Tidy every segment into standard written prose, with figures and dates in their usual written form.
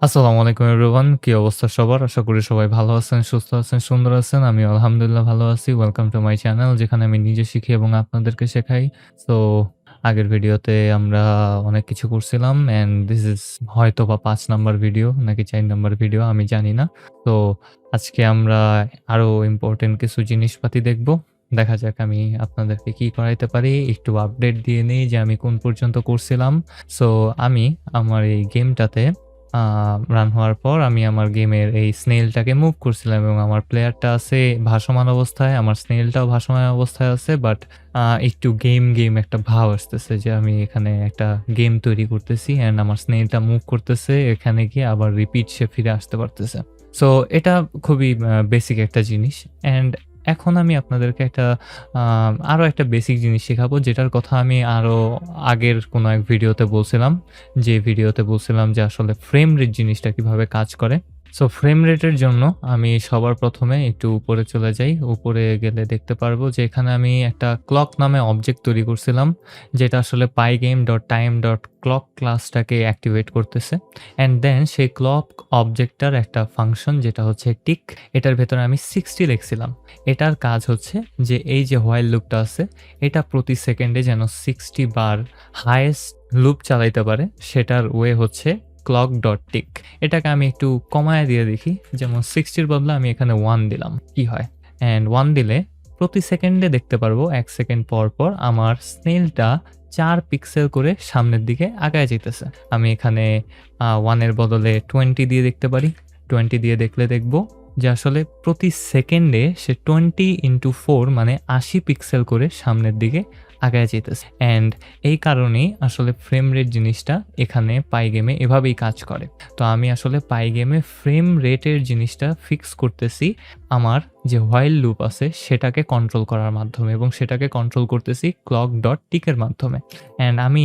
আসসালামু আলাইকুম এভরিওয়ান। কি অবস্থা সবার? আশা করি সবাই ভালো আছেন, সুস্থ আছেন, সুন্দর আছেন। আমিও আলহামদুলিল্লাহ ভালো আছি। ওয়েলকাম টু মাই চ্যানেল যেখানে আমি নিজে শিখি এবং আপনাদেরকে শেখাই। সো আগের ভিডিওতে আমরা অনেক কিছু করছিলাম অ্যান্ড দিস ইজ হয়তোবা ৫ নাম্বার ভিডিও নাকি ৪ নাম্বার ভিডিও আমি জানি না। তো আজকে আমরা আরো ইম্পোর্টেন্ট কিছু জিনিসপাতি দেখব। দেখা যাক আমি আপনাদেরকে কি করাইতে পারি। একটু আপডেট দিয়ে নেই যে আমি কোন পর্যন্ত করছিলাম। সো আমি আমার এই গেমটাতে রান হওয়ার পর আমি আমার গেমের এই স্নেইলটাকে মুভ করছিলাম এবং আমার প্লেয়ারটা আছে ভাসমান অবস্থায়, আমার স্নেইলটাও ভাসমান অবস্থায় আছে। বাট একটু গেম একটা ভাব আসতেছে যে আমি এখানে একটা গেম তৈরি করতেছি অ্যান্ড আমার স্নেইলটা মুভ করতেছে, এখানে গিয়ে আবার রিপিট সে ফিরে আসতে পারতেছে। সো এটা খুবই বেসিক একটা জিনিস। অ্যান্ড এখন আমি আপনাদেরকে আরো একটা বেসিক জিনিস শেখাবো, যেটার কথা আমি আরো আগের কোনো এক ভিডিওতে বলছিলাম। যে ভিডিওতে বলছিলাম যে আসলে ফ্রেম রেট জিনিসটা কিভাবে কাজ করে। সো ফ্রেম রেটের জন্য আমি সবার প্রথমে একটু উপরে চলে যাই। উপরে গেলে দেখতে পারবো যে এখানে আমি একটা ক্লক নামে অবজেক্ট তৈরি করছিলাম, যেটা আসলে pygame.time.clock ক্লাসটাকে অ্যাক্টিভেট করতেছে। অ্যান্ড দেন সেই ক্লক অবজেক্টটার একটা ফাংশন যেটা হচ্ছে টিক, এটার ভেতরে আমি 60 লিখছিলাম। এটার কাজ হচ্ছে যে এই যে হোয়াইল লুপটা আছে, এটা প্রতি সেকেন্ডে যেন 60 বার হাইয়েস্ট লুপ চালাইতে পারে, সেটার ওয়ে হচ্ছে clock.tick। এটাকে আমি একটু কমায় দিয়ে দেখি, যেমন 60 বদলে আমি এখানে 1 দিলাম, কি হয়? অ্যান্ড 1 দিলে প্রতি সেকেন্ডে দেখতে পারবো 1 সেকেন্ড পর পর আমার স্নেইলটা 4 পিক্সেল করে সামনের দিকে আগায় যেতেছে। আমি এখানে 1 এর বদলে 20 দিয়ে দেখতে পারি। 20 দিয়ে দেখলে দেখব যে আসলে প্রতি সেকেন্ডে সে 20 × 4 মানে 80 পিক্সেল করে সামনের দিকে আগায় যেতেছে। অ্যান্ড এই কারণেই আসলে ফ্রেম রেট জিনিসটা এখানে পাইগেমে এভাবেই কাজ করে। তো আমি আসলে পাইগেমে ফ্রেম রেটের জিনিসটা ফিক্স করতেছি আমার যে হোয়াইল লুপ আছে সেটাকে কন্ট্রোল করার মাধ্যমে, এবং সেটাকে কন্ট্রোল করতেছি clock.tick এর মাধ্যমে। অ্যান্ড আমি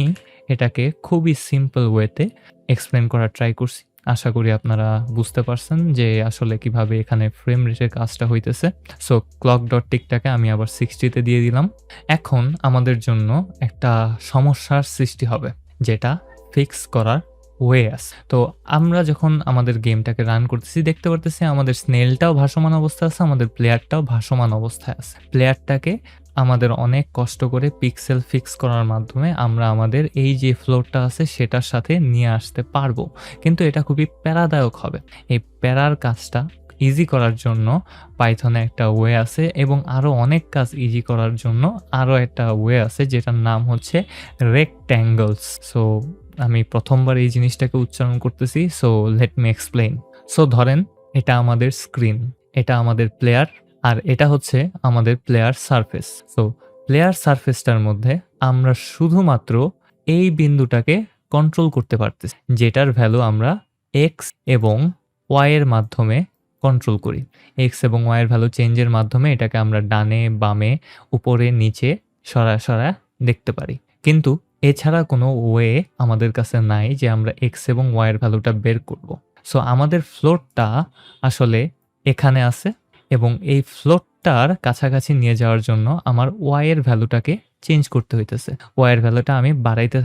এটাকে খুবই সিম্পল ওয়েতে এক্সপ্লেন করার ট্রাই করছি। আশা করি আপনারা বুঝতে পারছেন যে আসলে কিভাবে এখানে ফ্রেম রেটের কাজটা হইতেছে। সো clock.tickটাকে আমি আবার 60 তে দিয়ে দিলাম। এখন আমাদের জন্য একটা সমস্যার সৃষ্টি হবে, যেটা ফিক্স করার ওয়ে আছে। তো আমরা যখন আমাদের গেমটাকে রান করতেছি দেখতে পারতেছি আমাদের স্নেইলটাও ভাসমান অবস্থায় আছে, আমাদের প্লেয়ারটাও ভাসমান অবস্থায় আছে। প্লেয়ারটাকে আমাদের অনেক কষ্ট করে পিক্সেল ফিক্স করার মাধ্যমে আমরা আমাদের এই যে ফ্লোরটা আছে সেটার সাথে নিয়ে আসতে পারবো, কিন্তু এটা খুবই প্যারাদায়ক হবে। এই প্যারার কাজটা ইজি করার জন্য পাইথনে একটা ওয়ে আছে, এবং আরো অনেক কাজ ইজি করার জন্য আরো একটা ওয়ে আছে যেটার নাম হচ্ছে রেক্ট্যাঙ্গলস। সো আমি প্রথমবার এই জিনিসটাকে উচ্চারণ করতেছি, so let me explain. So ধরেন এটা আমাদের স্ক্রিন, এটা আমাদের প্লেয়ার, আর এটা হচ্ছে আমাদের প্লেয়ার সারফেস। সো প্লেয়ার সারফেসটার মধ্যে আমরা শুধুমাত্র এই বিন্দুটাকে কন্ট্রোল করতে পারতেছি, যেটার ভ্যালু আমরা এক্স এবং ওয়াই এর মাধ্যমে কন্ট্রোল করি। এক্স এবং ওয়াই এর ভ্যালু চেঞ্জের মাধ্যমে এটাকে আমরা ডানে বামে উপরে নিচে সরায় দেখতে পারি। কিন্তু এছাড়া কোনো ওয়ে আমাদের কাছে নাই যে আমরা এক্স এবং ওয়াই এর ভ্যালুটা বের করব। সো আমাদের ফ্লোরটা আসলে এখানে আছে, এবং এই ফ্লোরটার কাছাকাছি নিয়ে যাওয়ার জন্য আমার ওয়াই এর ভ্যালুটাকে চেঞ্জ করতে হইতেছে। ওয়াই এর ভ্যালুটা আমি বাড়াইতে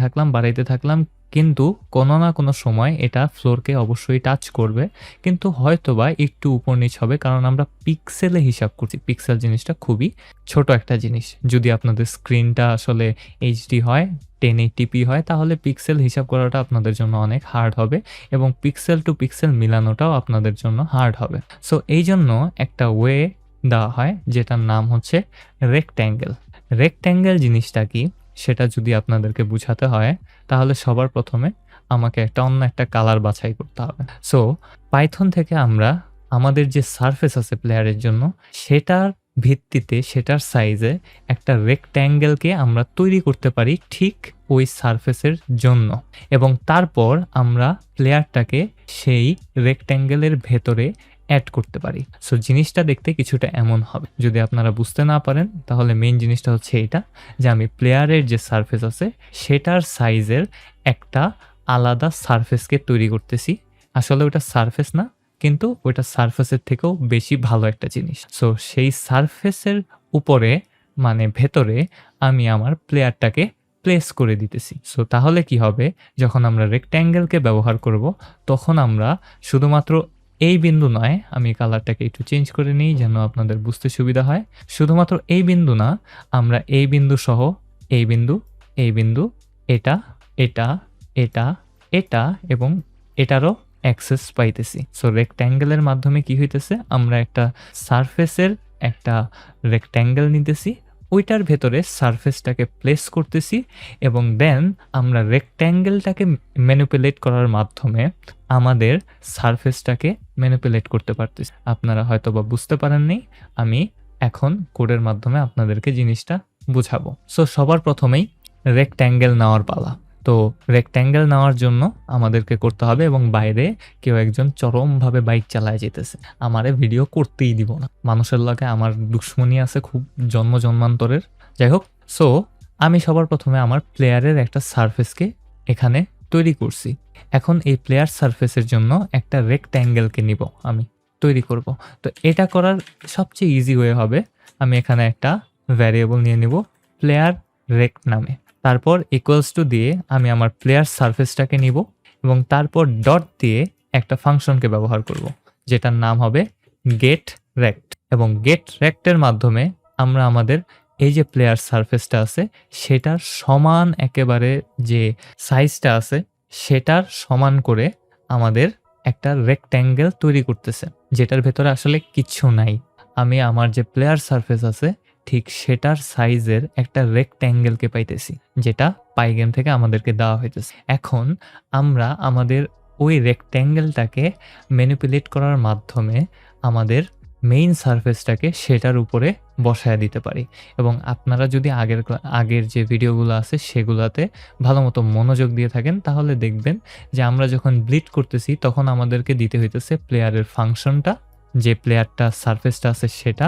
থাকলাম, কিন্তু কোনো না কোনো সময় এটা ফ্লোরকে অবশ্যই টাচ করবে, কিন্তু হয়তোবা একটু উপর নিচ হবে, কারণ আমরা পিক্সেলে হিসাব করছি। পিক্সেল জিনিসটা খুবই ছোট একটা জিনিস। যদি আপনাদের স্ক্রিনটা আসলে এইচডি হয়, 1080p হয়, তাহলে পিক্সেল হিসাব করাটা আপনাদের জন্য অনেক হার্ড হবে, এবং পিক্সেল টু পিক্সেল মিলানোটাও আপনাদের জন্য হার্ড হবে। সো এই জন্য একটা ওয়ে দেওয়া হয় যেটার নাম হচ্ছে রেক্ট্যাঙ্গেল। রেক্ট্যাঙ্গেল জিনিসটা কি সেটা যদি আপনাদেরকে বুঝাতে হয়, তাহলে সবার প্রথমে আমাকে অন্য একটা কালার বাছাই করতে হবে। সো পাইথন থেকে আমরা আমাদের যে সারফেস আছে প্লেয়ারের জন্য, সেটার ভিত্তিতে সেটার সাইজে একটা রেক্ট্যাঙ্গেলকে আমরা তৈরি করতে পারি ঠিক ওই সারফেসের জন্য, এবং তারপর আমরা প্লেয়ারটাকে সেই রেক্ট্যাঙ্গেলের ভেতরে অ্যাড করতে পারি। সো জিনিসটা দেখতে কিছুটা এমন হবে। যদি আপনারা বুঝতে না পারেন তাহলে মেইন জিনিসটা হচ্ছে এটা, যে আমি প্লেয়ারের যে সারফেস আছে সেটার সাইজের একটা আলাদা সারফেসকে তৈরি করতেছি। আসলে ওটা সারফেস না, কিন্তু ওইটা সারফেসের থেকেও বেশি ভালো একটা জিনিস। সো সেই সারফেসের উপরে মানে ভেতরে আমি আমার প্লেয়ারটাকে প্লেস করে দিতেছি। সো তাহলে কি হবে, যখন আমরা রেক্ট্যাঙ্গেলকে ব্যবহার করব তখন আমরা শুধুমাত্র এই বিন্দু নয়, আমি কালারটাকে একটু চেঞ্জ করে নিই যেন আপনাদের বুঝতে সুবিধা হয়। শুধুমাত্র এই বিন্দু না, আমরা এই বিন্দু সহ এই বিন্দু, এই বিন্দু, এটা, এটা, এটা, এটা এবং এটারও অ্যাক্সেস পাইতেছি। সো রেক্ট্যাঙ্গেলের মাধ্যমে কি হইতেছে, আমরা একটা সারফেসের একটা রেক্ট্যাঙ্গেল নিতেছি, ওইটার ভেতরে সারফেসটাকে প্লেস করতেছি এবং দেন আমরা রেক্ট্যাঙ্গেলটাকে ম্যানিপুলেট করার মাধ্যমে আমাদের সারফেসটাকে ম্যানিপুলেট করতে পারতেছি। আপনারা হয়তো বা বুঝতে পারেননি, আমি এখন কোডের মাধ্যমে আপনাদেরকে জিনিসটা বুঝাবো। সো সবার প্রথমেই রেক্ট্যাঙ্গেল নেওয়ার পালা। তো রেক্ট্যাঙ্গেল নেওয়ার জন্য আমাদেরকে করতে হবে, এবং বাইরে কেউ একজন চরমভাবে বাইক চালায় যেতেছে, আমারে ভিডিও করতেই দিব না, মানুষের লগে আমার দুশ্মনী আছে খুব জন্মান্তরের। যাই হোক, সো আমি সবার প্রথমে আমার প্লেয়ারের একটা সারফেসকে এখানে তৈরি করছি। এখন এই প্লেয়ার সারফেসের জন্য একটা রেক্ট্যাঙ্গেলকে নিব, আমি তৈরি করব। তো এটা করার সবচেয়ে ইজি ওয়ে হবে, আমি এখানে একটা ভ্যারিয়েবল নিয়ে নিব প্লেয়ার রেক্ট নামে, তারপর ইকুয়ালস টু দিয়ে আমি আমার প্লেয়ার সারফেসটাকে নিব এবং তারপর ডট দিয়ে একটা ফাংশনকে ব্যবহার করব যেটার নাম হবে গেট রেক্ট, এবং গেট রেক্টের মাধ্যমে আমরা আমাদের এই যে প্লেয়ার সারফেসটা আছে সেটার সমান একেবারে যে সাইজটা আছে সেটার সমান করে আমাদের একটা রেক্ট্যাঙ্গেল তৈরি করতেছে, যেটার ভেতরে আসলে কিচ্ছু নাই। আমি আমার যে প্লেয়ার সারফেস আছে ঠিক সেটার সাইজের একটা রেক্ট্যাঙ্গেলকে পাইতেছি, যেটা পাইগেম থেকে আমাদেরকে দেওয়া হইতেছে। এখন আমরা আমাদের ওই রেক্ট্যাঙ্গেলটাকে ম্যানিপুলেট করার মাধ্যমে আমাদের মেইন সারফেসটাকে সেটার উপরে বসায় দিতে পারি। এবং আপনারা যদি আগের যে ভিডিওগুলো আছে সেগুলোতে ভালো মতো মনোযোগ দিয়ে থাকেন তাহলে দেখবেন যে আমরা যখন ব্লিড করতেছি তখন আমাদেরকে দিতে হইতেছে প্লেয়ারের ফাংশনটা, যে প্লেয়ারটা সারফেসটা আছে সেটা,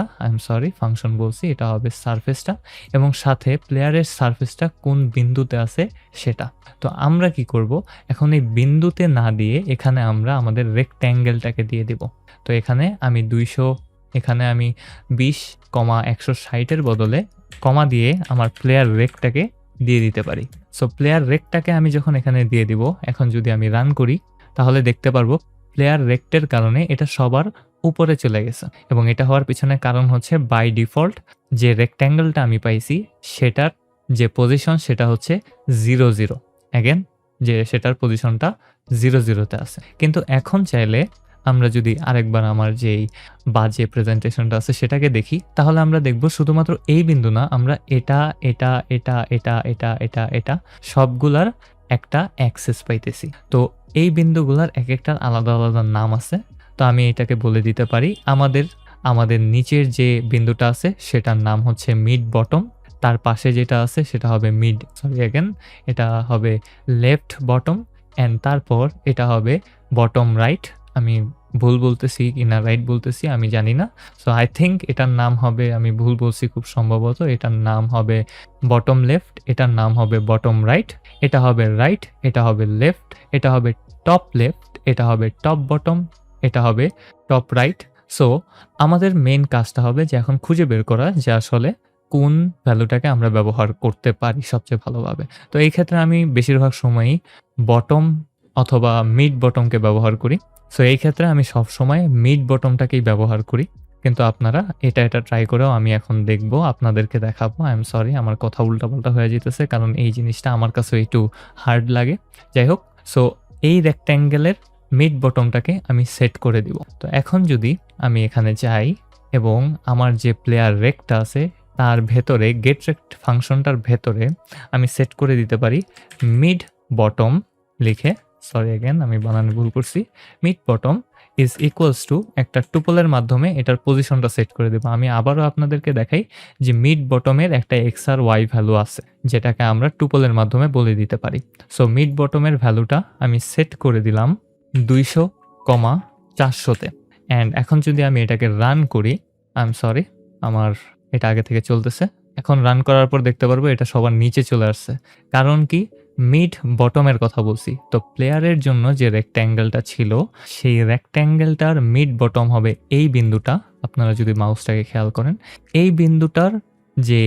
ফাংশন বলছি, এটা হবে সারফেসটা, এবং সাথে প্লেয়ারের সারফেসটা কোন বিন্দুতে আছে সেটা। তো আমরা কি করব, এখন এই বিন্দুতে না দিয়ে এখানে আমরা আমাদের রেক্ট্যাঙ্গেলটাকে দিয়ে দেব। তো এখানে আমি 200, এখানে আমি 20,160 বদলে কমা দিয়ে আমার প্লেয়ার রেকটাকে দিয়ে দিতে পারি। সো প্লেয়ার রেকটাকে আমি যখন এখানে দিয়ে দিব, এখন যদি আমি রান করি তাহলে দেখতে পারবো প্লেয়ার রেক্টের কারণে এটা সবার উপরে চলে গেছে, এবং এটা হওয়ার পিছনে কারণ হচ্ছে বাই ডিফল্ট যে রেক্ট্যাঙ্গেলটা আমি পাইছি সেটার যে পজিশন সেটা হচ্ছে 0,0, অ্যাগেন যে সেটার পজিশনটা 0,0-তে আছে। কিন্তু এখন চাইলে আমরা যদি আরেকবার আমার যেই বাজে প্রেজেন্টেশনটা আছে সেটাকে দেখি তাহলে আমরা দেখব শুধুমাত্র এই বিন্দু না, আমরা এটা এটা এটা এটা এটা এটা এটা সবগুলার একটা অ্যাক্সেস পাইতেছি। তো এই বিন্দুগুলার এক একটার আলাদা আলাদা নাম আছে। তো আমি এটাকে বলে দিতে পারি, আমাদের নিচের যে বিন্দুটা আছে সেটার নাম হচ্ছে মিড বটম, তার পাশে যেটা আছে সেটা হবে এটা হবে লেফট বটম, অ্যান্ড তারপর এটা হবে বটম রাইট। আমি ভুল বলতেছি কিনা রাইট বলতেছি আমি জানি না। সো আই থিঙ্ক এটার নাম হবে, আমি ভুল বলছি খুব সম্ভবত, এটার নাম হবে বটম লেফট, এটার নাম হবে বটম রাইট, এটা হবে রাইট, এটা হবে লেফট, এটা হবে টপ লেফট, এটা হবে টপ বটম, এটা হবে টপ রাইট। সো আমাদের মেইন কাজটা হবে যে এখন খুঁজে বের করা যে আসলে কোন ভ্যালুটাকে আমরা ব্যবহার করতে পারি সবচেয়ে ভালোভাবে। তো এই ক্ষেত্রে আমি বেশিরভাগ সময়ই বটম অথবা মিড বটমকে ব্যবহার করি। সো এই ক্ষেত্রে আমি সবসময় মিড বটমটাকেই ব্যবহার করি, কিন্তু আপনারা এটা ট্রাই করেও আমি এখন দেখব, আপনাদেরকে দেখাবো। আই এম সরি, আমার কথা উল্টাপাল্টা হয়ে যেতেছে কারণ এই জিনিসটা আমার কাছে একটু হার্ড লাগে। যাই হোক, সো এই রেক্ট্যাঙ্গেলের মিড বটমটাকে আমি সেট করে দিব। তো এখন যদি আমি এখানে যাই এবং আমার যে প্লেয়ার রেকটা আছে তার ভেতরে গেট রেক্ট ফাংশনটার ভেতরে আমি সেট করে দিতে পারি মিড বটম লিখে, আমি বানান ভুল করছি, mid bottom is equals two একটা টুপলের মাধ্যমে এটার পজিশনটা সেট করে দেবো। আমি আবারও আপনাদেরকে দেখাই যে মিড বটমের একটা এক্স আর ওয়াই ভ্যালু আছে যেটাকে আমরা টুপলের মাধ্যমে বলে দিতে পারি। সো মিড বটমের ভ্যালুটা আমি সেট করে দিলাম 200,400-তে, অ্যান্ড এখন যদি আমি এটাকে রান করি, আমার এটা আগে থেকে চলতেছে, এখন রান করার পর দেখতে পারবো এটা সবার নিচে চলে আসছে। কারণ কি, মিড বটমের কথা বলছি। তো প্লেয়ারের জন্য যে রেক্ট্যাঙ্গেলটা ছিল সেই রেক্ট্যাঙ্গেলটার মিড বটম হবে এই বিন্দুটা। আপনারা যদি মাউসটাকে খেয়াল করেন, এই বিন্দুটার যে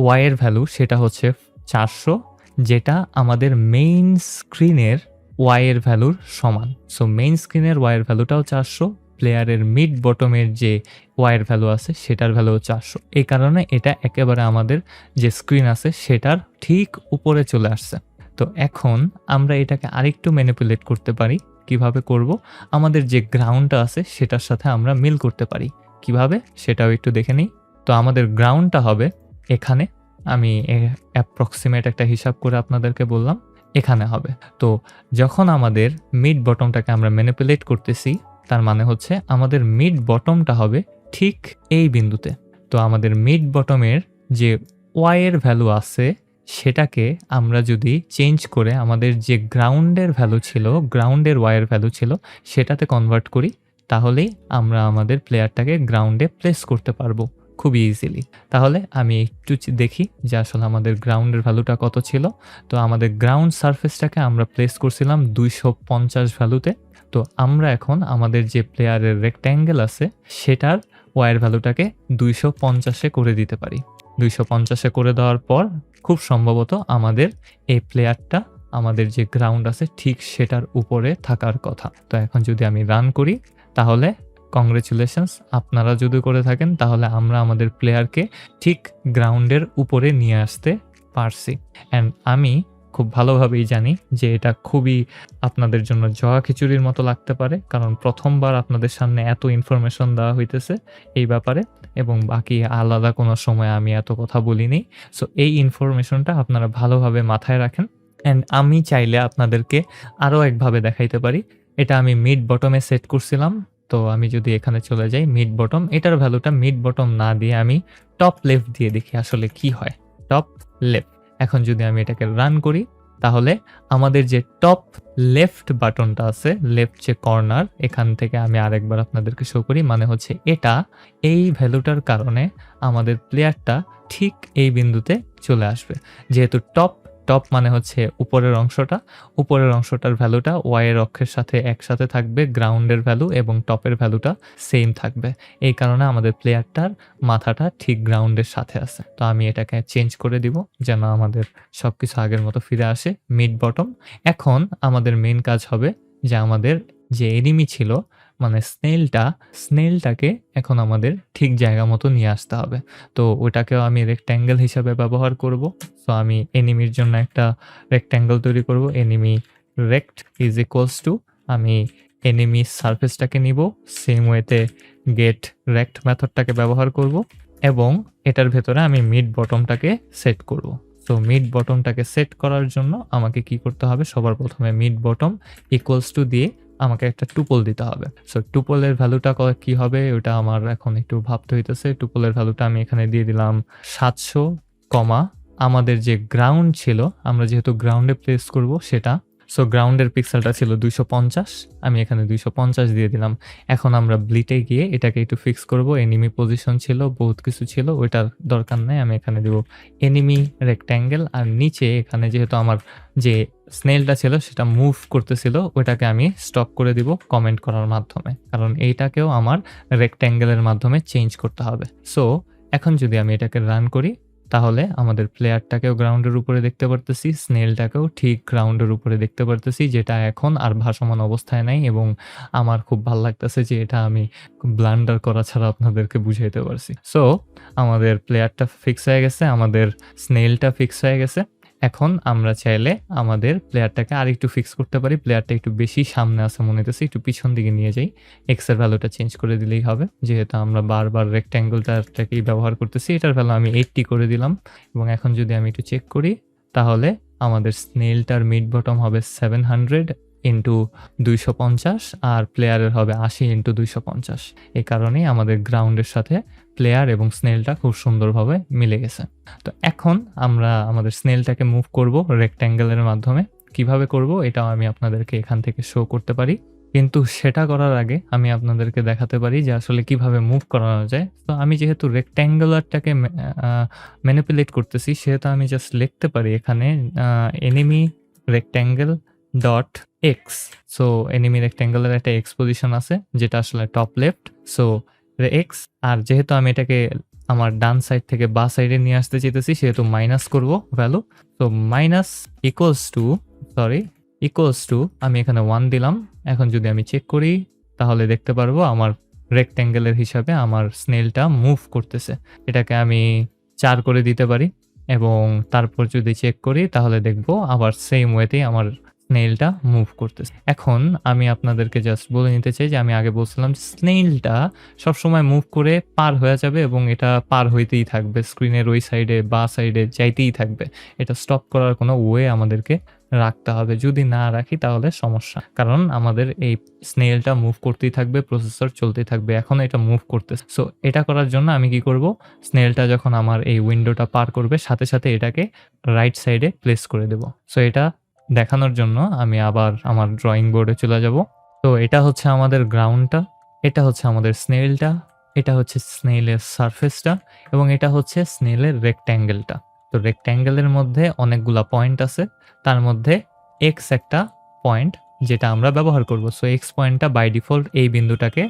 ওয়াই এর ভ্যালু সেটা হচ্ছে 400, যেটা আমাদের মেইন স্ক্রিনের ওয়াই এর ভ্যালুর সমান। সো মেইন স্ক্রিনের ওয়াই এর ভ্যালুটাও 400, প্লেয়ারের মিড বটমের যে ওয়াই এর ভ্যালু আছে সেটার ভ্যালুও 400। এই কারণে এটা একেবারে আমাদের যে স্ক্রিন আছে সেটার ঠিক উপরে চলে আসছে। তো এখন আমরা এটাকে আরেকটু ম্যানিপুলেট করতে পারি। কিভাবে করব? আমাদের যে গ্রাউন্ডটা আছে সেটার সাথে আমরা মিল করতে পারি। কিভাবে সেটাও একটু দেখে নিই। তো আমাদের গ্রাউন্ডটা হবে এখানে, আমি অ্যাপ্রক্সিমেট একটা হিসাব করে আপনাদেরকে বললাম, এখানে হবে। তো যখন আমাদের মিড বটমটাকে আমরা ম্যানিপুলেট করতেছি, তার মানে হচ্ছে আমাদের মিড বটমটা হবে ঠিক এই বিন্দুতে। তো আমাদের মিড বটমের যে ওয়াই এর ভ্যালু আছে সেটাকে আমরা যদি চেঞ্জ করে আমাদের যে গ্রাউন্ডের ভ্যালু ছিল, গ্রাউন্ডের ওয়াই এর ভ্যালু ছিল সেটাতে কনভার্ট করি, তাহলেই আমরা আমাদের প্লেয়ারটাকে গ্রাউন্ডে প্লেস করতে পারবো খুবই ইজিলি। তাহলে আমি একটু দেখি যে আসলে আমাদের গ্রাউন্ডের ভ্যালুটা কত ছিল। তো আমাদের গ্রাউন্ড সারফেসটাকে আমরা প্লেস করছিলাম 250 ভ্যালুতে। তো আমরা এখন আমাদের যে প্লেয়ারের রেক্ট্যাঙ্গেল আছে সেটার ওয়াইয়ের ভ্যালুটাকে 250-এ করে দিতে পারি। 250-এ করে দেওয়ার পর খুব সম্ভবত আমাদের এই প্লেয়ারটা আমাদের যে গ্রাউন্ড আছে ঠিক সেটার উপরে থাকার কথা। তো এখন যদি আমি রান করি তাহলে কংগ্রেচুলেশনস, আপনারা যদি করে থাকেন তাহলে আমরা আমাদের প্লেয়ারকে ঠিক গ্রাউন্ডের উপরে নিয়ে আসতে পারছি। অ্যান্ড আমি খুব ভালোভাবেই জানি যে এটা খুবই আপনাদের জন্য জয়া খিচুড়ির মতো লাগতে পারে, কারণ প্রথমবার আপনাদের সামনে এত ইনফরমেশন দেওয়া হইতেছে এই ব্যাপারে, এবং বাকি আলাদা কোনো সময় আমি এত কথা বলিনি। সো এই ইনফরমেশনটা আপনারা ভালোভাবে মাথায় রাখেন। অ্যান্ড আমি চাইলে আপনাদেরকে আরও একভাবে দেখাইতে পারি। এটা আমি মিড বটমে সেট করছিলাম। তো আমি যদি এখানে চলে যাই মিড বটম, এটার ভ্যালুটা মিড বটম না দিয়ে আমি টপ লেফট দিয়ে দেখি আসলে কি হয়। Top left. এখন যদি আমি এটাকে রান করি তাহলে আমাদের যে টপ লেফট বাটনটা আছে, লেফট যে কর্নার, এখান থেকে আমি আরেকবার আপনাদেরকে শো করি, মানে হচ্ছে এটা এই ভ্যালুটার কারণে আমাদের প্লেয়ারটা ঠিক এই বিন্দুতে চলে আসবে। যেহেতু টপ মানে হচ্ছে উপরের অংশটা, উপরের অংশটার ভ্যালুটা ওয়াই এর অক্ষের সাথে একসাথে থাকবে, গ্রাউন্ডের ভ্যালু এবং টপের ভ্যালুটা সেম থাকবে। এই কারণে আমাদের প্লেয়ারটার মাথাটা ঠিক গ্রাউন্ডের সাথে আছে। তো আমি এটাকে চেঞ্জ করে দিব যেন আমাদের সবকিছু আগের মতো ফিরে আসে মিড বটম। এখন আমাদের মেইন কাজ হবে যে আমাদের যে এনিমি ছিল, মানে স্নেলটাকে এখন আমাদের ঠিক জায়গা মতো নিয়ে আসতে হবে। তো ওটাকেও আমি রেক্ট্যাঙ্গেল হিসাবে ব্যবহার করব। সো আমি এনিমির জন্য একটা রেক্ট্যাঙ্গেল তৈরি করব। এনিমি রেক্ট ইজ ইকুয়ালস টু, আমি এনিমি সারফেসটাকে নিব, সেম ওয়েতে গেট রেক্ট মেথডটাকে ব্যবহার করব এবং এটার ভেতরে আমি মিড বটমটাকে সেট করব। সো মিড বটমটাকে সেট করার জন্য আমাকে কি করতে হবে? সবার প্রথমে মিড বটম ইকুয়ালস টু দিয়ে আমাকে একটা টুপল দিতে হবে। সো টুপলের ভ্যালুটা কি হবে ওটা আমার এখন একটু ভাবতে হইতেছে। টুপলের ভ্যালুটা আমি এখানে দিয়ে দিলাম 700, আমাদের যে গ্রাউন্ড ছিল, আমরা যেহেতু গ্রাউন্ডে প্লেস করব সেটা, সো গ্রাউন্ডের পিক্সেলটা ছিল 250, আমি এখানে 250 দিয়ে দিলাম। এখন আমরা ব্লিটে গিয়ে এটাকে একটু ফিক্স করব। এনিমি পজিশন ছিল, বহুত কিছু ছিল, ওইটার দরকার নাই, আমি এখানে দেব এনিমি রেক্ট্যাঙ্গেল। আর নিচে এখানে যেহেতু আমার যে স্নেলটা ছিল সেটা মুভ করতেছিল, ওইটাকে আমি স্টপ করে দিব কমেন্ট করার মাধ্যমে, কারণ এইটাকেও আমার রেক্ট্যাঙ্গেলের মাধ্যমে চেঞ্জ করতে হবে। সো এখন যদি আমি এটাকে রান করি তাহলে আমাদের প্লেয়ারটাকেও গ্রাউন্ডের উপরে দেখতে পারতেছি, স্নেলটাকেও ঠিক গ্রাউন্ডের উপরে দেখতে পারতেছি, যেটা এখন আর ভাসমান অবস্থায় নাই। এবং আমার খুব ভালো লাগতেছে যে এটা আমি ব্লান্ডার করা ছাড়া আপনাদেরকে বুঝাইতে পারছি। সো আমাদের প্লেয়ারটা ফিক্স হয়ে গেছে, আমাদের স্নেলটা ফিক্স হয়ে গেছে। এখন আমরা চাইলে আমাদের প্লেয়ারটাকে আর একটু ফিক্স করতে পারি। প্লেয়ারটা একটু বেশি সামনে আছে মনে হইতেছে, একটু পিছন দিকে নিয়ে যাই, এক্স এর ভ্যালুটা চেঞ্জ করে দিলেই হবে, যেহেতু আমরা বারবার রেক্ট্যাঙ্গেলটাকেই ব্যবহার করতেছি। এটার ভ্যালু আমি 80 করে দিলাম। এবং এখন যদি আমি একটু চেক করি তাহলে আমাদের স্নেলটার মিড বটম হবে 700 ইন্টু 250 আর প্লেয়ারের হবে 80 ইন্টু 250। এই কারণেই আমাদের গ্রাউন্ডের সাথে প্লেয়ার এবং স্নেলটা খুব সুন্দরভাবে মিলে গেছে। তো এখন আমরা আমাদের স্নেলটাকে মুভ করব রেক্ট্যাঙ্গেলের মাধ্যমে। কিভাবে করব এটাও আমি আপনাদেরকে এখান থেকে শো করতে পারি, কিন্তু সেটা করার আগে আমি আপনাদেরকে দেখাতে পারি যে আসলে কিভাবে মুভ করানো যায়। তো আমি যেহেতু রেক্ট্যাঙ্গুলারটাকে ম্যানিপুলেট করতেছি, সেহেতু আমি জাস্ট লিখতে পারি এখানে enemy rectangle dot X. So enemy রেক্ট্যাঙ্গেলের একটা এক্স পজিশন আছে যেটা আসলে টপ লেফট, সো এক্স। আর যেহেতু আমি এটাকে আমার ডান সাইড থেকে বা সাইডে নিয়ে আসতে চাইতেছি, সেহেতু মাইনাস করব ভ্যালু। তো মাইনাস ইকুয়ালস টু আমি এখানে 1 দিলাম। এখন যদি আমি চেক করি তাহলে দেখতে পারবো আমার রেক্ট্যাঙ্গেলের হিসাবে আমার স্নেলটা মুভ করতেছে। এটাকে আমি 4 করে দিতে পারি এবং তারপর যদি চেক করি তাহলে দেখবো আবার সেম ওয়েতেই আমার স্নেইলটা মুভ করতেছে। এখন আমি আপনাদেরকে জাস্ট বলে নিতে চাই যে আমি আগে বলছিলাম স্নেইলটা সবসময় মুভ করে পার হয়ে যাবে এবং এটা পার হইতেই থাকবে, স্ক্রিনের ওই সাইডে বা সাইডে যাইতেই থাকবে। এটা স্টপ করার কোনো ওয়ে আমাদেরকে রাখতে হবে, যদি না রাখি তাহলে সমস্যা, কারণ আমাদের এই স্নেইলটা মুভ করতেই থাকবে, প্রসেসর চলতেই থাকবে। এখন এটা মুভ করতেছে, সো এটা করার জন্য আমি কি করব, স্নেইলটা যখন আমার এই উইন্ডোটা পার করবে সাথে সাথে এটাকে রাইট সাইডে প্লেস করে দেব। সো এটা দেখানোর জন্য আমি আবার আমার ড্রয়িং বোর্ডে চলে যাব। তো এটা হচ্ছে আমাদের গ্রাউন্ডটা, এটা হচ্ছে আমাদের স্নেইলটা, এটা হচ্ছে স্নেইলের সারফেসটা এবং এটা হচ্ছে স্নেইলের রেক্ট্যাঙ্গেলটা। তো রেক্ট্যাঙ্গেলের মধ্যে অনেকগুলা পয়েন্ট আছে, তার মধ্যে এক্স একটা পয়েন্ট যেটা আমরা ব্যবহার করব। সো এক্স পয়েন্টটা বাই ডিফল্ট এই বিন্দুটাকে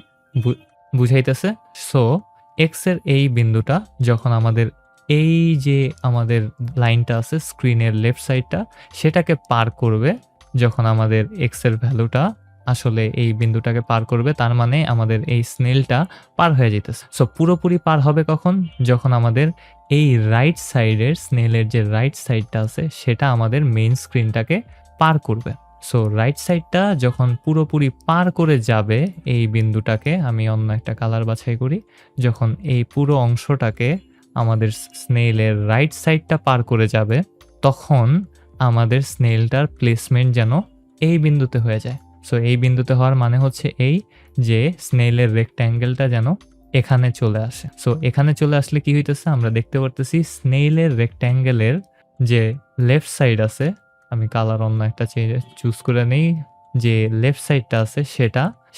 বুঝাইতেছে। সো এক্স এর এই বিন্দুটা যখন আমাদের এই যে আমাদের লাইনটা আছে স্ক্রিনের লেফট সাইডটা, সেটাকে পার করবে যখন আমাদের এক্স এর ভ্যালুটা আসলে এই বিন্দুটাকে পার করবে, তার মানে আমাদের এই স্নেলটা পার হয়ে যেতেছে। সো পুরোপুরি পার হবে কখন, যখন আমাদের এই রাইট সাইডের স্নেলের যে রাইট সাইডটা আছে সেটা আমাদের মেইন স্ক্রিনটাকে পার করবে। সো রাইট সাইডটা যখন পুরোপুরি পার করে যাবে এই বিন্দুটাকে, আমি অন্য একটা কালার বাছাই করি, যখন এই পুরো অংশটাকে আমাদের স্নেইলের রাইট সাইডটা পার করে যাবে তখন আমাদের স্নেইলটার প্লেসমেন্ট যেন এই বিন্দুতে হয়ে যায়। সো এই বিন্দুতে হওয়ার মানে হচ্ছে এই যে স্নেইলের রেক্ট্যাঙ্গেলটা যেন এখানে চলে আসে। সো এখানে চলে আসলে কি হইতেছে, আমরা দেখতে পারতেছি স্নেইলের রেক্ট্যাঙ্গেলের যে লেফট সাইড আছে, আমি কালার অন্য একটা চুজ করে নেই, যে লেফট সাইডটা আছে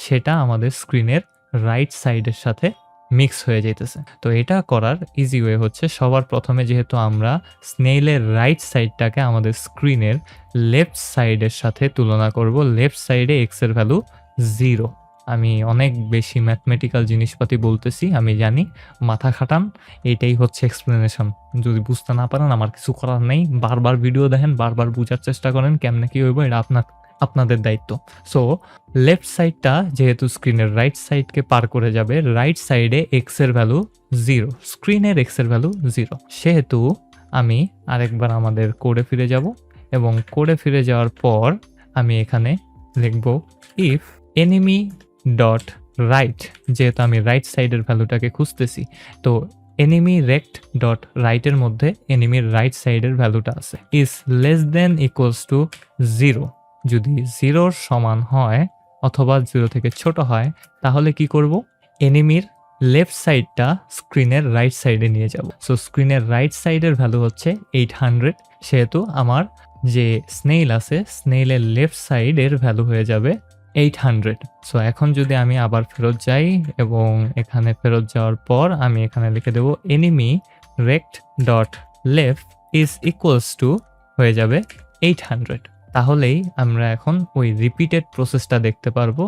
সেটা আমাদের স্ক্রিনের রাইট সাইডের সাথে মিক্স হয়ে যাইতেছে। তো এটা করার ইজি ওয়ে হচ্ছে, সবার প্রথমে যেহেতু আমরা স্নেইলের রাইট সাইডটাকে আমাদের স্ক্রিনের লেফট সাইডের সাথে তুলনা করব, লেফট সাইডে এক্স এর ভ্যালু 0। আমি অনেক বেশি ম্যাথমেটিক্যাল জিনিসপাতি বলতেছি, আমি জানি, মাথা খাটান, এইটাই হচ্ছে এক্সপ্লেনেশন। যদি বুঝতে না পারেন আমার কিছু করার নেই, বারবার ভিডিও দেখেন, বারবার বোঝার চেষ্টা করেন কেমনে কি হইব, এটা আপনাদের দায়িত্ব। সো লেফট সাইডটা যেহেতু স্ক্রিনের রাইট সাইডকে পার করে যাবে, রাইট সাইডে এক্স এর ভ্যালু 0, স্ক্রিনের এক্স এর ভ্যালু 0, সেহেতু আমি আরেকবার আমাদের কোডে ফিরে যাব এবং কোডে ফিরে যাওয়ার পর আমি এখানে লিখব ইফ এনিমি ডট রাইট, যেহেতু আমি রাইট সাইডের ভ্যালুটাকে খুঁজতেছি, তো এনিমি রেক্ট ডট রাইটের মধ্যে এনিমির রাইট সাইডের ভ্যালুটা আছে, is less than equals to 0। যদি 0 সমান হয় অথবা 0 থেকে ছোট হয় তাহলে কি করব, এনিমির লেফট সাইডটা স্ক্রিনের রাইট সাইডে নিয়ে যাব। সো স্ক্রিনের রাইট সাইডের ভ্যালু হচ্ছে 800, সেহেতু আমার যে স্নেইল আছে স্নেইলের লেফট সাইডের ভ্যালু হয়ে যাবে 800। সো এখন যদি আমি আবার ফেরত যাই এবং এখানে ফেরত যাওয়ার পর আমি এখানে লিখে দেব enemy rect dot left is equals to হয়ে যাবে 800। তাহলেই আমরা এখন ওই রিপিটেড প্রসেসটা দেখতে পারবো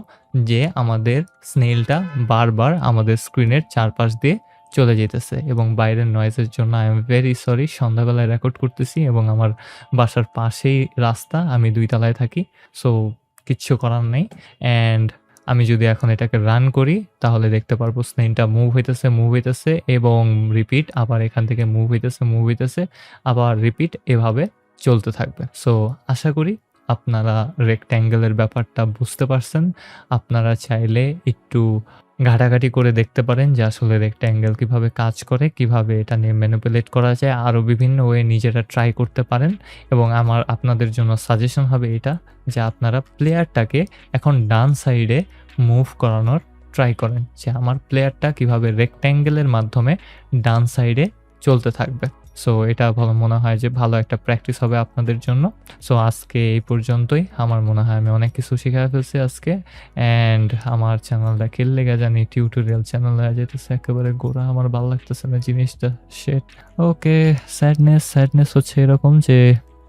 যে আমাদের স্নেইলটা বারবার আমাদের স্ক্রিনের চারপাশ দিয়ে চলে যেতেছে। এবং বাইরের নয়েজের জন্য আই এম ভেরি সরি, সন্ধ্যাবেলায় রেকর্ড করতেছি এবং আমার বাসার পাশেই রাস্তা, আমি 2 তলায় থাকি, সো কিচ্ছু করার নেই। অ্যান্ড আমি যদি এখন এটাকে রান করি তাহলে দেখতে পারবো স্নেইলটা মুভ হইতেছে এবং রিপিট, আবার এখান থেকে মুভ হইতেছে আবার রিপিট, এভাবে চলতে থাকবে। সো আশা করি আপনারা রেক্ট্যাঙ্গেলের ব্যাপারটা বুঝতে পারছেন। আপনারা চাইলে একটু ঘাটাঘাটি করে দেখতে পারেন যে আসলে রেক্ট্যাঙ্গেল কিভাবে কাজ করে, কিভাবে এটা নিয়ে ম্যানিপুলেট করা যায়, আরও বিভিন্ন ওয়ে নিজেরা ট্রাই করতে পারেন। এবং আপনাদের জন্য সাজেশন হবে এটা যে আপনারা প্লেয়ারটাকে এখন ডান সাইডে মুভ করানোর ট্রাই করেন, যে আমার প্লেয়ারটা কিভাবে রেক্ট্যাঙ্গেলের মাধ্যমে ডান সাইডে চলতে থাকবে। সো এটা ভালো মনে হয় যে ভালো একটা প্র্যাকটিস হবে আপনাদের জন্য। সো আজকে এই পর্যন্তই, আমার মনে হয় আমি অনেক কিছু শিখে ফেলছি আজকে। অ্যান্ড আমার চ্যানেলটা কেল লেগে জানি টিউটোরিয়াল চ্যানেল হয়ে যেতেছে একেবারে গোড়া, আমার ভালো লাগতেছে না জিনিসটা, শেট। ওকে, স্যাডনেস হচ্ছে এরকম যে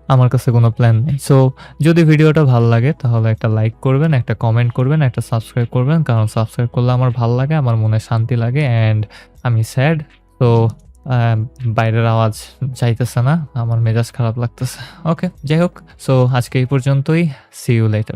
আমার কাছে কোনো প্ল্যান নেই। সো যদি ভিডিওটা ভালো লাগে তাহলে একটা লাইক করবেন, একটা কমেন্ট করবেন, একটা সাবস্ক্রাইব করবেন, কারণ সাবস্ক্রাইব করলে আমার ভালো লাগে, আমার মনে শান্তি লাগে। অ্যান্ড আমি স্যাড তো আ বাইরের আওয়াজ যাইতেছে না। আমার মেজাজ খারাপ লাগতেছে। ওকে, যাই হোক। সো আজকে এই পর্যন্তই। See you letter.